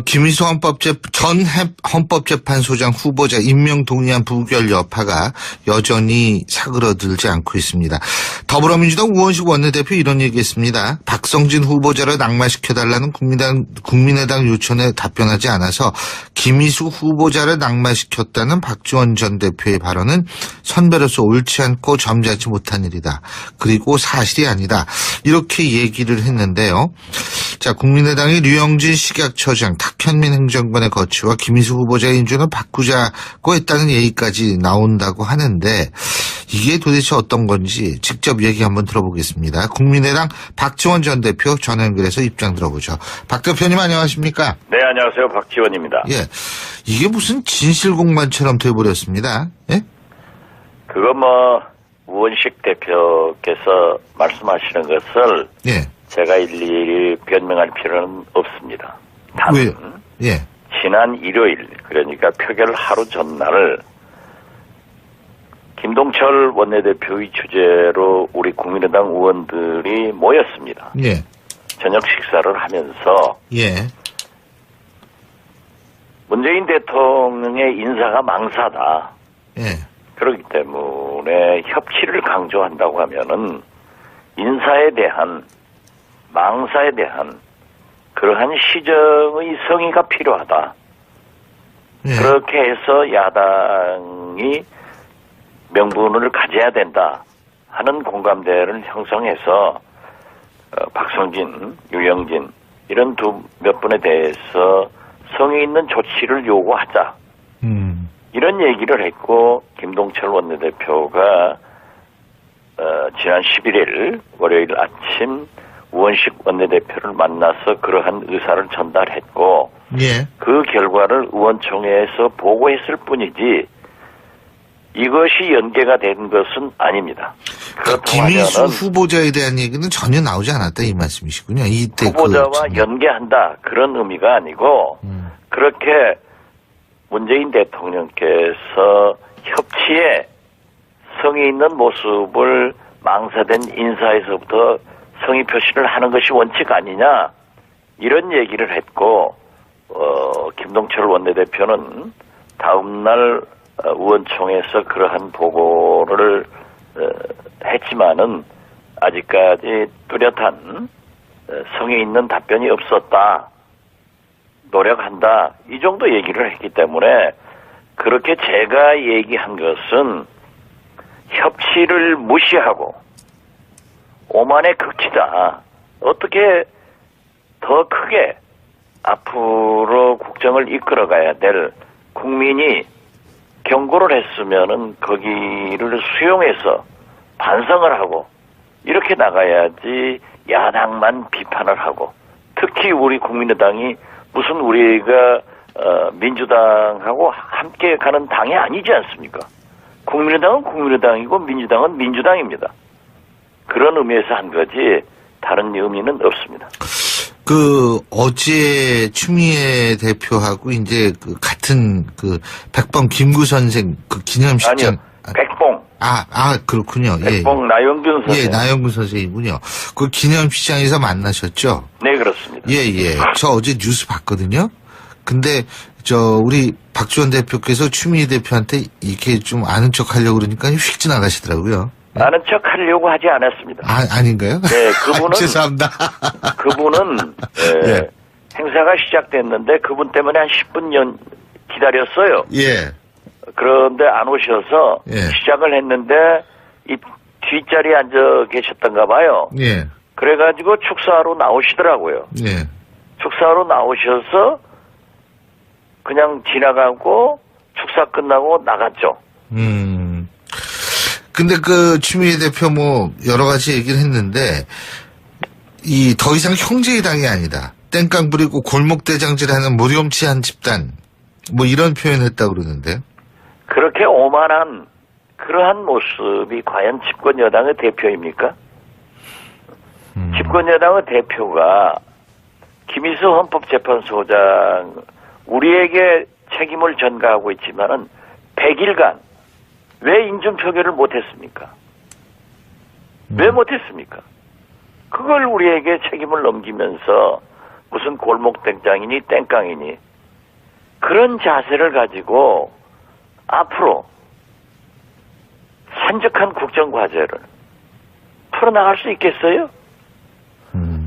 김희수 전 헌법재판소장 후보자 임명 동의안 부결 여파가 여전히 사그러들지 않고 있습니다. 더불어민주당 우원식 원내대표 이런 얘기했습니다. 박성진 후보자를 낙마시켜달라는 국민의당 요청에 답변하지 않아서 김희수 후보자를 낙마시켰다는 박지원 전 대표의 발언은 선배로서 옳지 않고 점잖지 못한 일이다. 그리고 사실이 아니다. 이렇게 얘기를 했는데요. 자, 국민의당의 류영진 식약처장, 탁현민 행정관의 거취와 김희수 후보자의 인준을 바꾸자고 했다는 얘기까지 나온다고 하는데 이게 도대체 어떤 건지 직접 얘기 한번 들어보겠습니다. 국민의당 박지원 전 대표 전화 연결해서 입장 들어보죠. 박 대표님 안녕하십니까? 네, 안녕하세요. 박지원입니다. 예, 이게 무슨 진실공방처럼 돼버렸습니다. 예? 그거 우원식 대표께서 말씀하시는 것을 예. 제가 일일이 변명할 필요는 없습니다. 단, 왜? 예. 지난 일요일, 그러니까 표결 하루 전날 김동철 원내대표의 주재로 우리 국민의당 의원들이 모였습니다. 예. 저녁 식사를 하면서 예. 문재인 대통령의 인사가 망사다. 예. 그렇기 때문에 협치를 강조한다고 하면은 인사에 대한 망사에 대한 그러한 시정의 성의가 필요하다. 예. 그렇게 해서 야당이 명분을 가져야 된다 하는 공감대를 형성해서 박성진, 유영진 이런 몇 분에 대해서 성의 있는 조치를 요구하자. 이런 얘기를 했고 김동철 원내대표가 지난 11일 월요일 아침 우원식 원내대표를 만나서 그러한 의사를 전달했고 예. 그 결과를 의원총회에서 보고했을 뿐이지 이것이 연계가 된 것은 아닙니다. 김희수 후보자에 대한 얘기는 전혀 나오지 않았다 이 말씀이시군요. 이때 후보자와 연계한다 그런 의미가 아니고 그렇게 문재인 대통령께서 협치에 성의 있는 모습을 망사된 인사에서부터 성의 표시를 하는 것이 원칙 아니냐 이런 얘기를 했고 김동철 원내대표는 다음날 의원총회에서 그러한 보고를 했지만은 아직까지 뚜렷한 성의 있는 답변이 없었다. 노력한다. 이 정도 얘기를 했기 때문에 그렇게 제가 얘기한 것은 협치를 무시하고 오만의 극치다. 어떻게 더 크게 앞으로 국정을 이끌어가야 될 국민이 경고를 했으면은 거기를 수용해서 반성을 하고 이렇게 나가야지 야당만 비판을 하고 특히 우리 국민의당이 무슨 우리가 민주당하고 함께 가는 당이 아니지 않습니까? 국민의당은 국민의당이고 민주당은 민주당입니다. 그런 의미에서 한 거지 다른 의미는 없습니다. 어제 추미애 대표하고 이제 같은 백범 김구 선생 기념식장. 아니요. 백봉. 그렇군요. 백봉 예. 나영균 선생. 예, 나영균 선생이군요. 그 기념식장에서 만나셨죠? 네, 그렇습니다. 예. 저 어제 뉴스 봤거든요. 근데 우리 박지원 대표께서 추미애 대표한테 이렇게 좀 아는 척 하려고 그러니까 휙 지나가시더라고요. 아는 척 하려고 하지 않았습니다. 아닌가요? 네, 그분은. 죄송합니다. 그분은, 예. 행사가 시작됐는데 그분 때문에 한 10분 기다렸어요. 예. 그런데 안 오셔서 예. 시작을 했는데 이 뒷자리에 앉아 계셨던가 봐요. 예. 그래가지고 축사하러 나오시더라고요. 예. 축사하러 나오셔서 그냥 지나가고 축사 끝나고 나갔죠. 근데 추미애 대표 여러 가지 얘기를 했는데 더 이상 형제의 당이 아니다. 땡깡 부리고 골목대장질하는 무렴치한 집단 이런 표현했다고 그러는데요. 그렇게 오만한 그러한 모습이 과연 집권 여당의 대표입니까? 집권 여당의 대표가 김희수 헌법재판소장 우리에게 책임을 전가하고 있지만은 100일간 왜 인준 표결을 못했습니까? 왜 못했습니까? 그걸 우리에게 책임을 넘기면서 무슨 골목 땡깡이니 땡깡이니 그런 자세를 가지고 앞으로 산적한 국정과제를 풀어나갈 수 있겠어요?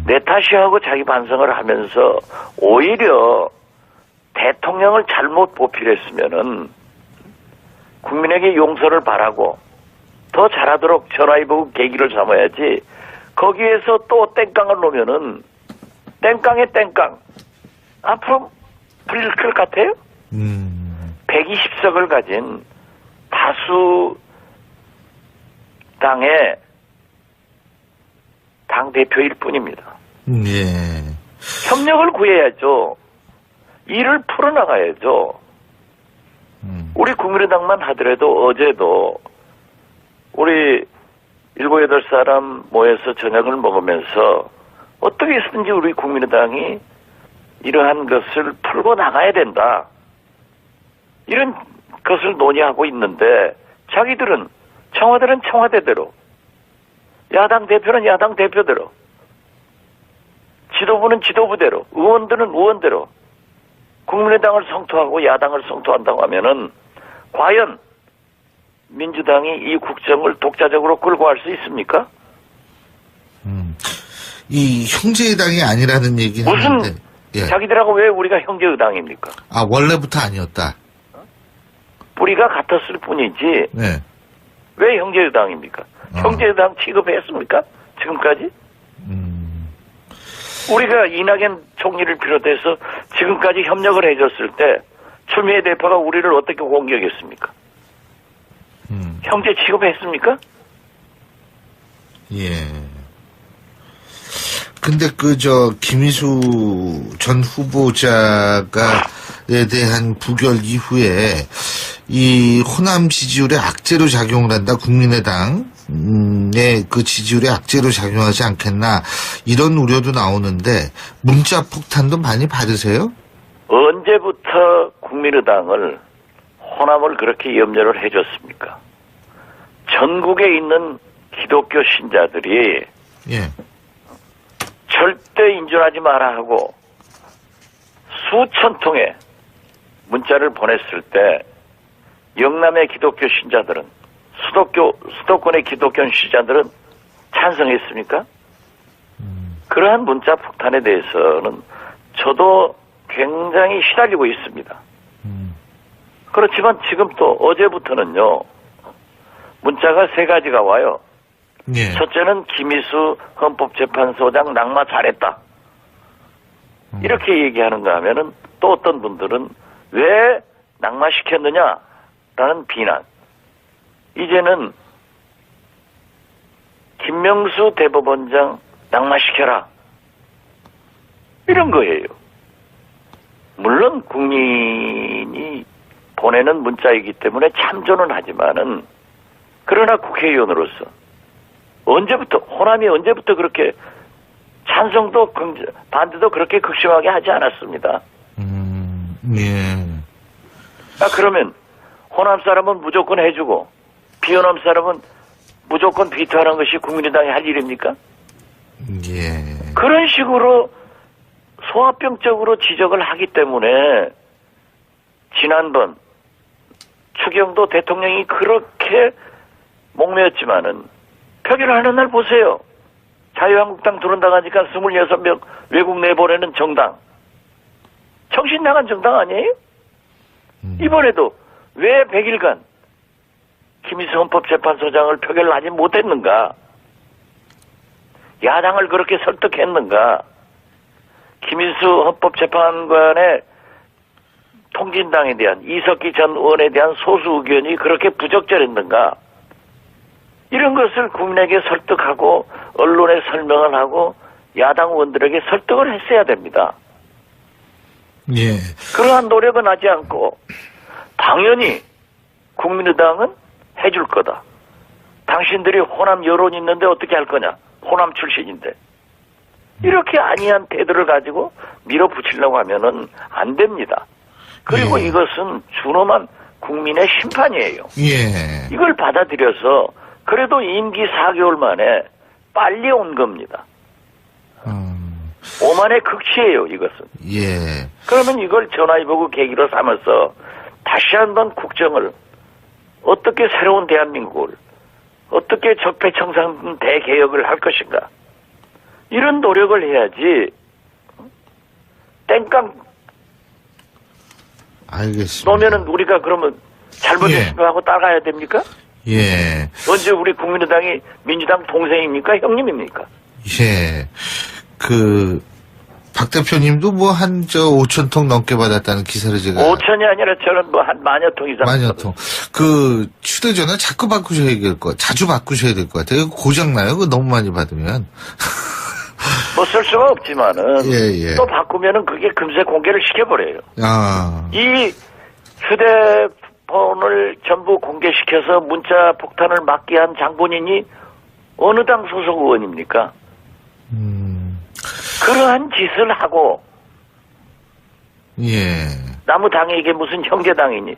내 탓이하고 자기 반성을 하면서 오히려 대통령을 잘못 보필했으면은 국민에게 용서를 바라고 더 잘하도록 전화위복의 계기를 삼아야지 거기에서 또 땡깡을 놓으면은 땡깡의 땡깡 앞으로 불릴 것 같아요? 120석을 가진 다수 당의 당대표일 뿐입니다. 예. 협력을 구해야죠. 일을 풀어나가야죠. 우리 국민의당만 하더라도 어제도 우리 7, 8사람 모여서 저녁을 먹으면서 어떻게 해서든지 우리 국민의당이 이러한 것을 풀고 나가야 된다. 이런 것을 논의하고 있는데 자기들은 청와대는 청와대대로 야당 대표는 야당 대표대로 지도부는 지도부대로 의원들은 의원대로 국민의당을 성토하고 야당을 성토한다고 하면은 과연 민주당이 이 국정을 독자적으로 끌고 갈 수 있습니까? 이 형제의당이 아니라는 얘기는 무슨 하는데, 예. 자기들하고 왜 우리가 형제의당입니까? 아, 원래부터 아니었다. 뿌리가 같았을 뿐이지 네. 왜 형제의당입니까? 형제의당 취급했습니까? 지금까지? 우리가 이낙연 총리를 비롯해서 지금까지 협력을 해줬을 때 추미애 대표가 우리를 어떻게 공격했습니까? 형제 취급했습니까? 예. 근데 김희수 전 후보자에 대한 부결 이후에 이 호남 지지율에 악재로 작용을 한다. 국민의당의 그 지지율에 악재로 작용하지 않겠나. 이런 우려도 나오는데 문자 폭탄도 많이 받으세요? 언제부터 국민의당을 호남을 그렇게 염려를 해줬습니까? 전국에 있는 기독교 신자들이 예. 절대 인준하지 마라 하고 수천 통의 문자를 보냈을 때 영남의 기독교 신자들은 수도권의 기독교 신자들은 찬성했습니까? 그러한 문자 폭탄에 대해서는 저도 굉장히 시달리고 있습니다. 그렇지만 지금 또 어제부터는요 문자가 3가지가 와요. 예. 첫째는 김희수 헌법재판소장 낙마 잘했다. 이렇게 얘기하는가 하면은 또 어떤 분들은 왜 낙마시켰느냐라는 비난. 이제는 김명수 대법원장 낙마시켜라. 이런 거예요. 물론 국민이 보내는 문자이기 때문에 참조는 하지만은 그러나 국회의원으로서 호남이 언제부터 그렇게 찬성도 반대도 그렇게 극심하게 하지 않았습니다. 예. 그러면 호남 사람은 무조건 해주고 비호남 사람은 무조건 비토하는 것이 국민의당이 할 일입니까? 예. 그런 식으로 소화병적으로 지적을 하기 때문에 지난번 추경도 대통령이 그렇게 목매었지만은 표결하는 날 보세요. 자유한국당 들어온다고 하니까 26명 외국 내보내는 정당. 정신 나간 정당 아니에요? 이번에도 왜 100일간 김희수 헌법재판소장을 표결을 하지 못했는가? 야당을 그렇게 설득했는가? 김희수 헌법재판관의 통진당에 대한 이석기 전 의원에 대한 소수 의견이 그렇게 부적절했는가? 이런 것을 국민에게 설득하고 언론에 설명을 하고 야당 의원들에게 설득을 했어야 됩니다. 예. 그러한 노력은 하지 않고 당연히 국민의당은 해줄 거다. 당신들이 호남 여론이 있는데 어떻게 할 거냐. 호남 출신인데. 이렇게 아니한 태도를 가지고 밀어붙이려고 하면은 안 됩니다. 그리고 예. 이것은 준엄한 국민의 심판이에요. 예. 이걸 받아들여서 그래도 임기 4개월 만에 빨리 온 겁니다. 오만의 극치예요, 이것은. 예. 그러면 이걸 전화위복을 계기로 삼아서 다시 한번 국정을 어떻게 새로운 대한민국을 어떻게 적폐청산 대개혁을 할 것인가. 이런 노력을 해야지 땡깡 알겠습니다. 놓으면은 우리가 그러면 잘못했습니다 하고 따라가야 됩니까? 예. 언제 우리 국민의당이 민주당 동생입니까? 형님입니까? 예. 박 대표님도 뭐 5,000통 넘게 받았다는 기사를 제가. 5천이 아니라 저는 뭐 한 만여 통 이상. 만여 통. 휴대전화 자주 바꾸셔야 될 것 같아요. 고장나요. 그거 너무 많이 받으면. 뭐 쓸 수가 없지만은. 예. 또 바꾸면은 그게 금세 공개를 시켜버려요. 이 휴대폰을 전부 공개시켜서 문자 폭탄을 막게 한 장본인이 어느 당 소속 의원입니까? 그러한 짓을 하고 예. 남의 당이 이게 무슨 형제당이니?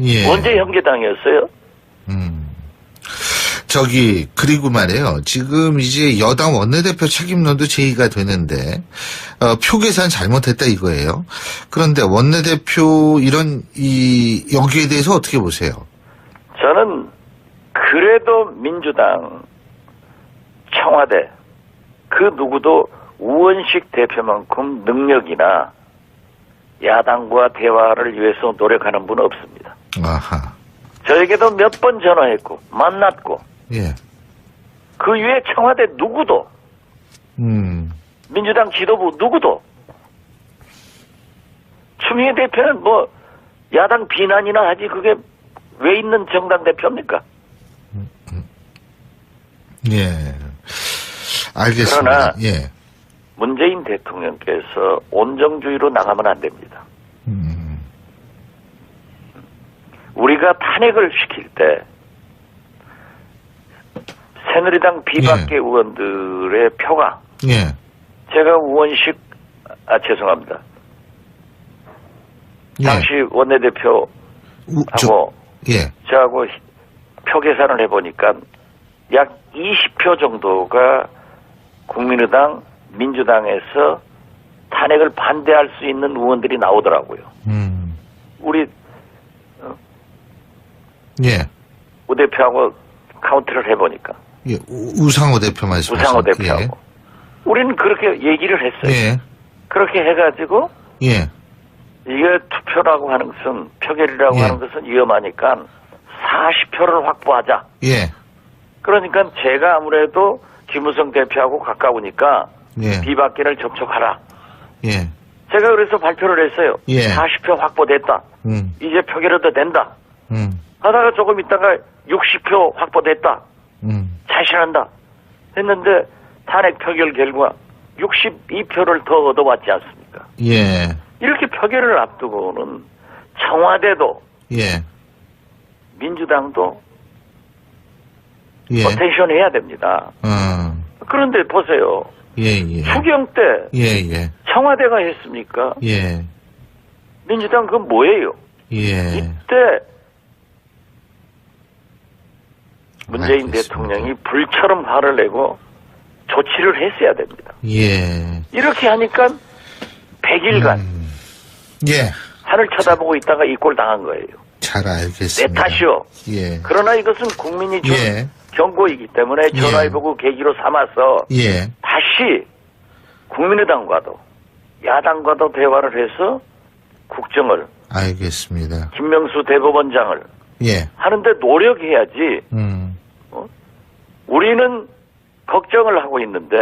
예. 언제 형제당이었어요? 그리고 말이에요. 지금 이제 여당 원내대표 책임론도 제기가 되는데, 표 계산 잘못했다 이거예요. 그런데 원내대표 여기에 대해서 어떻게 보세요? 저는 그래도 민주당, 청와대, 그 누구도 우원식 대표만큼 능력이나 야당과 대화를 위해서 노력하는 분은 없습니다. 아하. 저에게도 몇 번 전화했고 만났고 예. 그 위에 청와대 누구도 민주당 지도부 누구도 추미애 대표는 뭐 야당 비난이나 하지 그게 왜 있는 정당 대표입니까? 예. 알겠습니다. 그러나 예. 문재인 대통령께서 온정주의로 나가면 안 됩니다. 우리가 탄핵을 시킬 때 새누리당 비박계 의원들의 표가 예. 제가 죄송합니다. 예. 당시 원내대표하고 예. 저하고 표 계산을 해보니까 약 20표 정도가 국민의당, 민주당에서 탄핵을 반대할 수 있는 의원들이 나오더라고요. 우리 예. 우 대표하고 카운트를 해보니까. 예. 우상호 대표 말씀하시죠. 우상호 대표하고. 예. 우리는 그렇게 얘기를 했어요. 예. 그렇게 해가지고 예. 이게 투표라고 하는 것은 표결이라고 예. 하는 것은 위험하니까 40표를 확보하자. 예. 그러니까 제가 아무래도 김무성 대표하고 가까우니까 예. 비박계를 접촉하라. 예. 제가 그래서 발표를 했어요. 예. 40표 확보됐다. 이제 표결해도 된다. 하다가 조금 있다가 60표 확보됐다. 자신한다. 했는데 탄핵 표결 결과 62표를 더 얻어왔지 않습니까? 예. 이렇게 표결을 앞두고는 청와대도 예. 민주당도 예. 어텐션 해야 됩니다. 그런데 보세요. 예. 추경 때 예. 청와대가 했습니까? 예. 민주당 그건 뭐예요? 예. 이때 문재인 알겠습니다. 대통령이 불처럼 화를 내고 조치를 했어야 됩니다. 예. 이렇게 하니까 100일간 예. 하늘 쳐다보고 있다가 이 꼴 당한 거예요. 잘 내 알겠습니다. 탓이요. 예. 그러나 이것은 국민이 준 예. 경고이기 때문에 전화위복을 계기로 삼아서 예. 다시 국민의당과도 야당과도 대화를 해서 국정을 알겠습니다. 김명수 대법원장을 예. 하는데 노력해야지. 우리는 걱정을 하고 있는데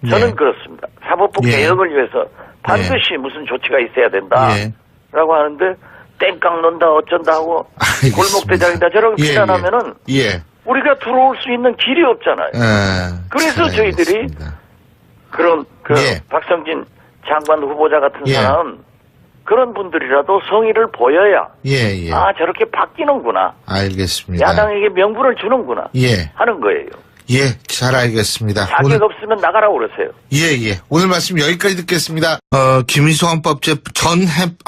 저는 예. 그렇습니다. 사법부 예. 개혁을 위해서 반드시 무슨 조치가 있어야 된다. 예. 라고 하는데 땡깡 논다 어쩐다 하고 알겠습니다. 골목대장이다 저렇게 예, 비난하면은 예. 우리가 들어올 수 있는 길이 없잖아요. 그래서 잘 저희들이 알겠습니다. 그런 예. 박성진 장관 후보자 같은 예. 사람은 그런 분들이라도 성의를 보여야 예. 아 저렇게 바뀌는구나. 알겠습니다. 야당에게 명분을 주는구나 예. 하는 거예요. 예, 잘 알겠습니다. 자격 없으면 나가라고 그러세요. 예. 오늘 말씀 여기까지 듣겠습니다. 김희수 전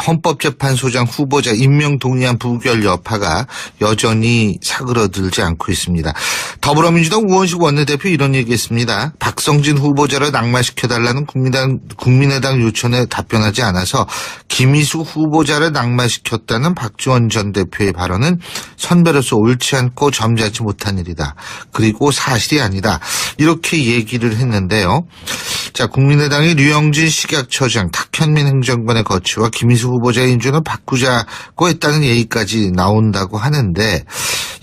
헌법재판소장 후보자 임명 동의안 부결 여파가 여전히 사그러들지 않고 있습니다. 더불어민주당 우원식 원내대표 이런 얘기했습니다. 박성진 후보자를 낙마시켜달라는 국민의당 요청에 답변하지 않아서 김희수 후보자를 낙마시켰다는 박지원 전 대표의 발언은 선배로서 옳지 않고 점잖지 못한 일이다. 그리고 사실이 아니다. 이렇게 얘기를 했는데요. 자, 국민의당의 류영진 식약처장, 탁현민 행정관의 거취와 김희수 후보자의 인준을 바꾸자고 했다는 얘기까지 나온다고 하는데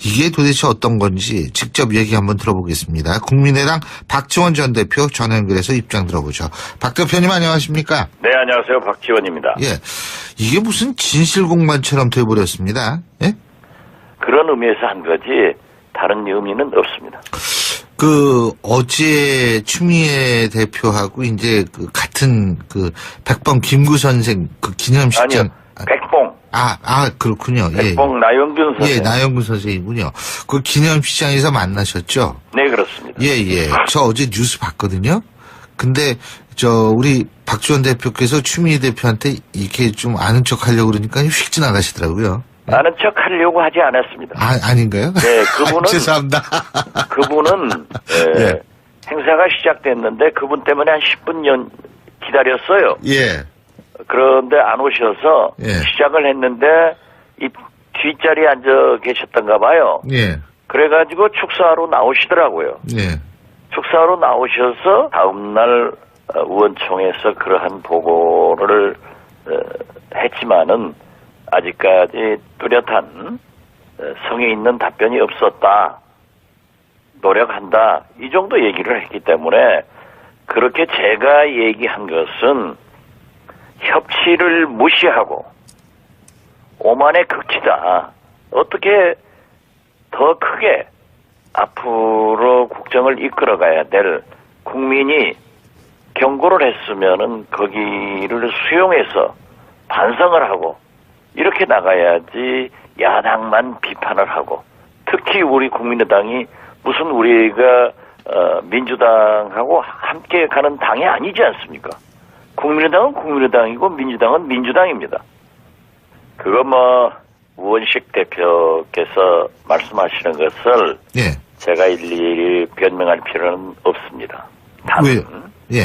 이게 도대체 어떤 건지 직접 얘기 한번 들어보겠습니다. 국민의당 박지원 전 대표 전화 연결해서 입장 들어보죠. 박 대표님 안녕하십니까? 네, 안녕하세요. 박지원입니다. 예, 이게 무슨 진실공방처럼 돼버렸습니다. 예? 그런 의미에서 한 거지 다른 의미는 없습니다. 어제 추미애 대표하고 이제 같은 백범 김구 선생 기념식장. 아니요, 백봉. 그렇군요. 백봉 나영균 선생. 예, 나영균 선생이군요. 그 기념식장에서 만나셨죠? 네, 그렇습니다. 예. 저 어제 뉴스 봤거든요. 근데 우리 박지원 대표께서 추미애 대표한테 이렇게 좀 아는 척 하려고 그러니까 휙 지나가시더라고요. 아는 척 하려고 하지 않았습니다. 아닌가요? 네, 그분은. 죄송합니다. 그분은, 예. 행사가 시작됐는데 그분 때문에 한 10분 기다렸어요. 예. 그런데 안 오셔서 예. 시작을 했는데 이 뒷자리에 앉아 계셨던가 봐요. 예. 그래가지고 축사하러 나오시더라고요. 예. 축사하러 나오셔서 다음날 의원총회에서 그러한 보고를 했지만은 아직까지 뚜렷한 성의 있는 답변이 없었다. 노력한다. 이 정도 얘기를 했기 때문에 그렇게 제가 얘기한 것은 협치를 무시하고 오만의 극치다. 어떻게 더 크게 앞으로 국정을 이끌어가야 될 국민이 경고를 했으면은 거기를 수용해서 반성을 하고 이렇게 나가야지 야당만 비판을 하고 특히 우리 국민의당이 무슨 우리가 민주당하고 함께 가는 당이 아니지 않습니까? 국민의당은 국민의당이고 민주당은 민주당입니다. 그거 우원식 대표께서 말씀하시는 것을 예. 제가 일일이 변명할 필요는 없습니다. 다만 왜요? 예.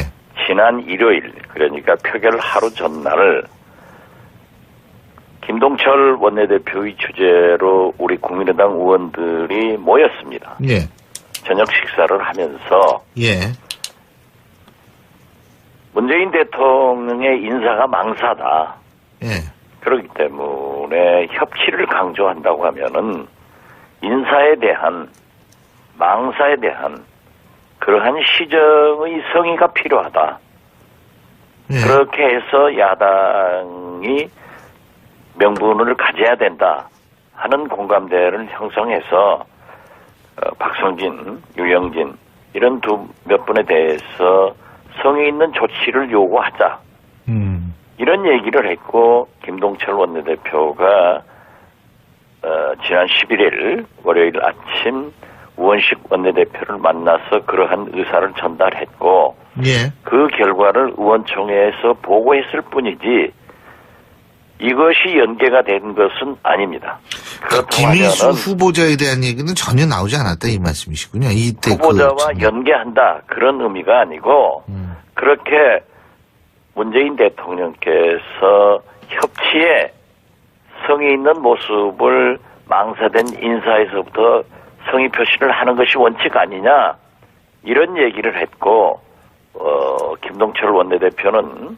지난 일요일 그러니까 표결 하루 전날 김동철 원내대표의 주재로 우리 국민의당 의원들이 모였습니다. 예. 저녁 식사를 하면서 예. 문재인 대통령의 인사가 망사다. 예. 그렇기 때문에 협치를 강조한다고 하면은 인사에 대한 망사에 대한 그러한 시정의 성의가 필요하다. 예. 그렇게 해서 야당이 명분을 가져야 된다 하는 공감대를 형성해서 박성진, 유영진 이런 몇 분에 대해서 성의 있는 조치를 요구하자. 이런 얘기를 했고 김동철 원내대표가 지난 11일 월요일 아침 우원식 원내대표를 만나서 그러한 의사를 전달했고 예. 그 결과를 의원총회에서 보고했을 뿐이지 이것이 연계가 된 것은 아닙니다. 김희수 후보자에 대한 얘기는 전혀 나오지 않았다 이 말씀이시군요. 이때 후보자와 연계한다 그런 의미가 아니고 그렇게 문재인 대통령께서 협치에 성의 있는 모습을 망사된 인사에서부터 성의 표시를 하는 것이 원칙 아니냐 이런 얘기를 했고 김동철 원내대표는